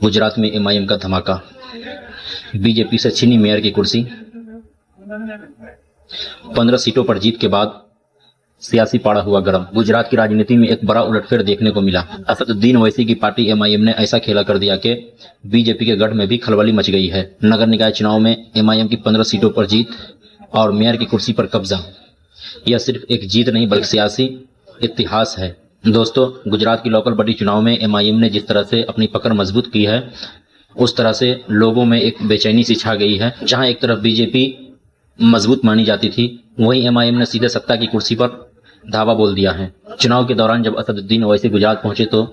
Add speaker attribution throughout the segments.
Speaker 1: गुजरात में एमआईएम का धमाका, बीजेपी से छीनी मेयर की कुर्सी। 15 सीटों पर जीत के बाद सियासी पारा हुआ गर्म। गुजरात की राजनीति में एक बड़ा उलटफेर देखने को मिला। असदुद्दीन ओवैसी की पार्टी एमआईएम ने ऐसा खेला कर दिया कि बीजेपी के गढ़ में भी खलबली मच गई है। नगर निकाय चुनाव में एमआईएम की 15 सीटों पर जीत और मेयर की कुर्सी पर कब्जा। यह सिर्फ एक जीत नहीं बल्कि सियासी इतिहास है। दोस्तों, गुजरात की लोकल बॉडी चुनाव में एमआईएम ने जिस तरह से अपनी पकड़ मजबूत की है, उस तरह से लोगों में एक बेचैनी सी छा गई है। जहां एक तरफ बीजेपी मजबूत मानी जाती थी, वहीं एमआईएम ने सीधे सत्ता की कुर्सी पर धावा बोल दिया है। चुनाव के दौरान जब असदुद्दीन ओवैसी गुजरात पहुंचे तो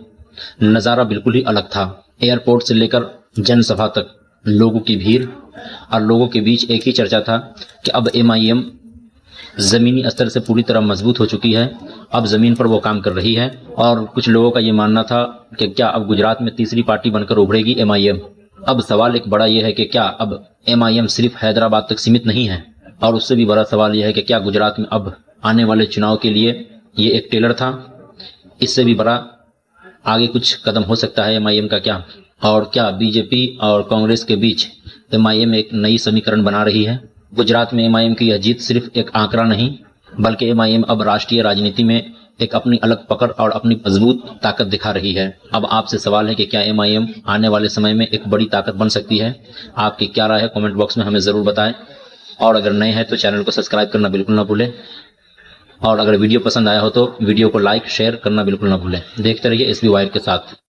Speaker 1: नजारा बिल्कुल ही अलग था। एयरपोर्ट से लेकर जनसभा तक लोगों की भीड़ और लोगों के बीच एक ही चर्चा था कि अब एमआईएम जमीनी स्तर से पूरी तरह मजबूत हो चुकी है। अब जमीन पर वो काम कर रही है। और कुछ लोगों का ये मानना था कि क्या अब गुजरात में तीसरी पार्टी बनकर उभरेगी एमआईएम। अब सवाल एक बड़ा ये है कि क्या अब एमआईएम सिर्फ हैदराबाद तक सीमित नहीं है, और उससे भी बड़ा सवाल यह है कि क्या गुजरात में अब आने वाले चुनाव के लिए ये एक टेलर था। इससे भी बड़ा आगे कुछ कदम हो सकता है एमआईएम का क्या, और क्या बीजेपी और कांग्रेस के बीच एमआईएम एक नई समीकरण बना रही है। गुजरात में एमआईएम की यह जीत सिर्फ एक आंकड़ा नहीं, बल्कि एमआईएम अब राष्ट्रीय राजनीति में एक अपनी अलग पकड़ और अपनी मजबूत ताकत दिखा रही है। अब आपसे सवाल है कि क्या एमआईएम आने वाले समय में एक बड़ी ताकत बन सकती है। आपकी क्या राय है, कमेंट बॉक्स में हमें जरूर बताएं। और अगर नए हैं तो चैनल को सब्सक्राइब करना बिल्कुल ना भूलें। और अगर वीडियो पसंद आया हो तो वीडियो को लाइक शेयर करना बिल्कुल ना भूलें। देखते रहिए एसबी वाइब के साथ।